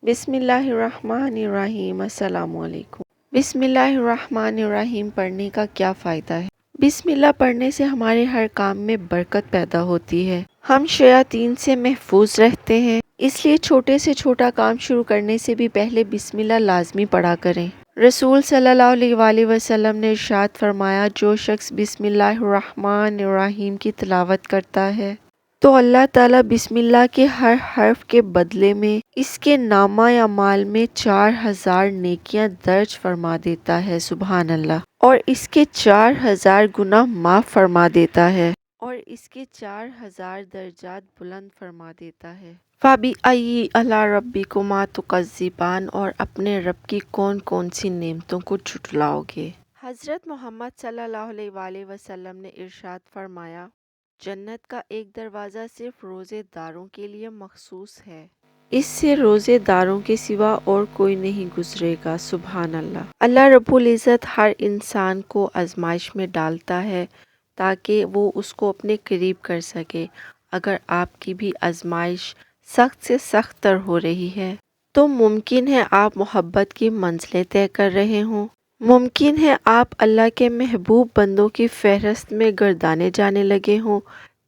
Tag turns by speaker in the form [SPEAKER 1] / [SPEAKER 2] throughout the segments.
[SPEAKER 1] بسم اللہ الرحمن الرحیم۔ السلام علیکم۔ بسم اللہ الرحمن الرحیم پڑھنے کا کیا فائدہ ہے؟ بسم اللہ پڑھنے سے ہمارے ہر کام میں برکت پیدا ہوتی ہے، ہم شیاطین سے محفوظ رہتے ہیں، اس لیے چھوٹے سے چھوٹا کام شروع کرنے سے بھی پہلے بسم اللہ لازمی پڑھا کریں۔ رسول صلی اللہ علیہ وآلہ وسلم نے ارشاد فرمایا، جو شخص بسم اللہ الرحمن الرحیم کی تلاوت کرتا ہے تو اللہ تعالیٰ بسم اللہ کے ہر حرف کے بدلے میں اس کے نامہ اعمال میں 4000 نیکیاں درج فرما دیتا ہے، سبحان اللہ، اور اس کے 4000 گناہ معاف فرما دیتا ہے اور اس کے 4000 درجات بلند فرما دیتا ہے۔ فَبِأَيِّ آلَاءِ رَبِّكُمَا تُكَذِّبَانِ، اور اپنے رب کی کون کون سی نعمتوں کو جھٹلاؤ گے؟ حضرت محمد صلی اللہ علیہ وآلہ وسلم نے ارشاد فرمایا، جنت کا ایک دروازہ صرف روزے داروں کے لیے مخصوص ہے، اس سے روزے داروں کے سوا اور کوئی نہیں گزرے گا، سبحان اللہ۔ اللہ رب العزت ہر انسان کو آزمائش میں ڈالتا ہے تاکہ وہ اس کو اپنے قریب کر سکے۔ اگر آپ کی بھی آزمائش سخت سے سخت تر ہو رہی ہے تو ممکن ہے آپ محبت کی منزلیں طے کر رہے ہوں، ممکن ہے آپ اللہ کے محبوب بندوں کی فہرست میں گردانے جانے لگے ہوں۔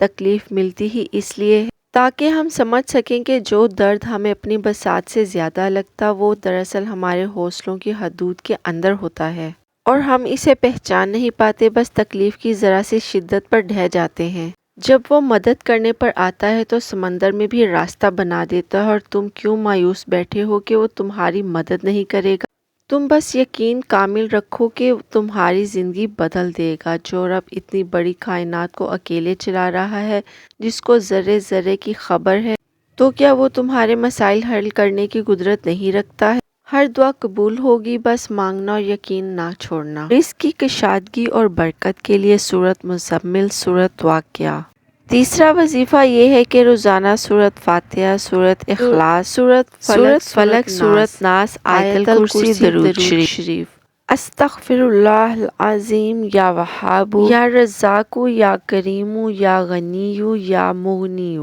[SPEAKER 1] تکلیف ملتی ہی اس لیے ہے تاکہ ہم سمجھ سکیں کہ جو درد ہمیں اپنی بساط سے زیادہ لگتا وہ دراصل ہمارے حوصلوں کی حدود کے اندر ہوتا ہے، اور ہم اسے پہچان نہیں پاتے، بس تکلیف کی ذرا سی شدت پر ڈھہ جاتے ہیں۔ جب وہ مدد کرنے پر آتا ہے تو سمندر میں بھی راستہ بنا دیتا ہے، اور تم کیوں مایوس بیٹھے ہو کہ وہ تمہاری مدد نہیں کرے گا؟ تم بس یقین کامل رکھو کہ تمہاری زندگی بدل دے گا۔ جو رب اتنی بڑی کائنات کو اکیلے چلا رہا ہے، جس کو ذرے ذرے کی خبر ہے، تو کیا وہ تمہارے مسائل حل کرنے کی قدرت نہیں رکھتا ہے؟ ہر دعا قبول ہوگی، بس مانگنا اور یقین نہ چھوڑنا۔ رزق کی کشادگی اور برکت کے لیے سورۃ مزمل، سورۃ واقعہ۔ تیسرا وظیفہ یہ ہے کہ روزانہ سورۃ فاتحہ، سورۃ اخلاص، سورۃ فلق، سورۃ ناس، آیت الکرسی، درود شریف۔ استغفر اللہ العظیم، یا وہاب، یا رزاق، یا کریم، یا غنی، یا مغنی،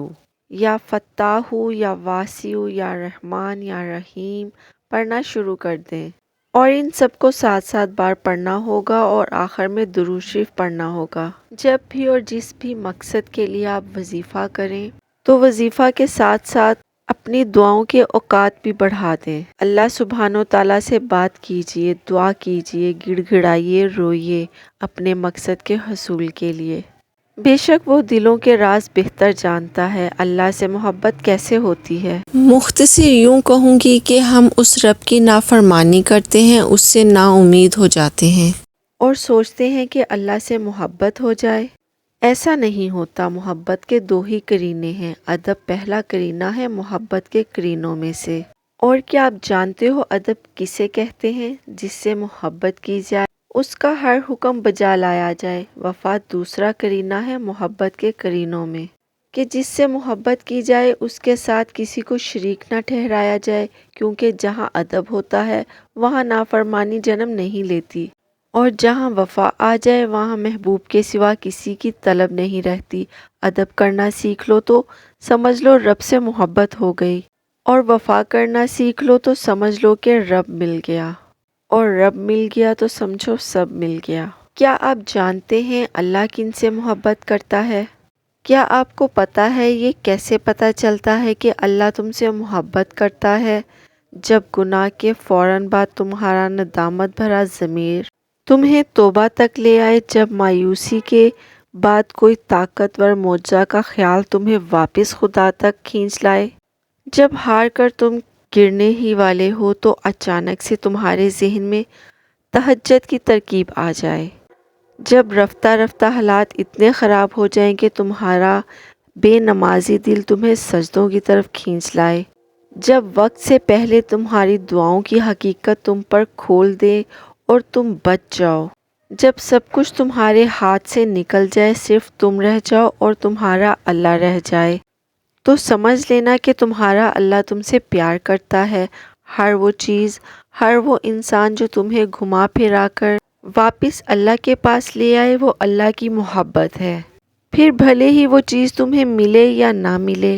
[SPEAKER 1] یا فتاح، یا واسع، یا رحمان، یا رحیم پڑھنا شروع کر دیں، اور ان سب کو 7 بار پڑھنا ہوگا، اور آخر میں درود شریف پڑھنا ہوگا۔ جب بھی اور جس بھی مقصد کے لیے آپ وظیفہ کریں تو وظیفہ کے ساتھ ساتھ اپنی دعاؤں کے اوقات بھی بڑھا دیں۔ اللہ سبحانہ و تعالیٰ سے بات کیجئے، دعا کیجئے، گڑ گڑائیے، روئیے اپنے مقصد کے حصول کے لیے۔ بے شک وہ دلوں کے راز بہتر جانتا ہے۔ اللہ سے محبت کیسے ہوتی ہے؟ مختصر یوں کہوں گی کہ ہم اس رب کی نافرمانی کرتے ہیں، اس سے نا امید ہو جاتے ہیں اور سوچتے ہیں کہ اللہ سے محبت ہو جائے۔ ایسا نہیں ہوتا۔ محبت کے 2 ہی قرینے ہیں، ادب پہلا قرینہ ہے محبت کے قرینوں میں سے۔ اور کیا آپ جانتے ہو ادب کسے کہتے ہیں؟ جس سے محبت کی جائے، اس کا ہر حکم بجا لایا جائے۔ وفا دوسرا قرینہ ہے محبت کے قرینوں میں، کہ جس سے محبت کی جائے اس کے ساتھ کسی کو شریک نہ ٹھہرایا جائے، کیونکہ جہاں ادب ہوتا ہے وہاں نافرمانی جنم نہیں لیتی، اور جہاں وفا آ جائے وہاں محبوب کے سوا کسی کی طلب نہیں رہتی۔ ادب کرنا سیکھ لو تو سمجھ لو رب سے محبت ہو گئی، اور وفا کرنا سیکھ لو تو سمجھ لو کہ رب مل گیا، اور رب مل گیا تو سمجھو سب مل گیا۔ کیا آپ جانتے ہیں اللہ کن سے محبت کرتا ہے؟ کیا آپ کو پتہ ہے یہ کیسے پتہ چلتا ہے کہ اللہ تم سے محبت کرتا ہے؟ جب گناہ کے فوراً بعد تمہارا ندامت بھرا ضمیر تمہیں توبہ تک لے آئے، جب مایوسی کے بعد کوئی طاقتور معجزہ کا خیال تمہیں واپس خدا تک کھینچ لائے، جب ہار کر تم گرنے ہی والے ہو تو اچانک سے تمہارے ذہن میں تہجد کی ترکیب آ جائے، جب رفتہ رفتہ حالات اتنے خراب ہو جائیں کہ تمہارا بے نمازی دل تمہیں سجدوں کی طرف کھینچ لائے، جب وقت سے پہلے تمہاری دعاؤں کی حقیقت تم پر کھول دے اور تم بچ جاؤ، جب سب کچھ تمہارے ہاتھ سے نکل جائے، صرف تم رہ جاؤ اور تمہارا اللہ رہ جائے، تو سمجھ لینا کہ تمہارا اللہ تم سے پیار کرتا ہے۔ ہر وہ چیز، ہر وہ انسان جو تمہیں گھما پھرا کر واپس اللہ کے پاس لے آئے، وہ اللہ کی محبت ہے۔ پھر بھلے ہی وہ چیز تمہیں ملے یا نہ ملے،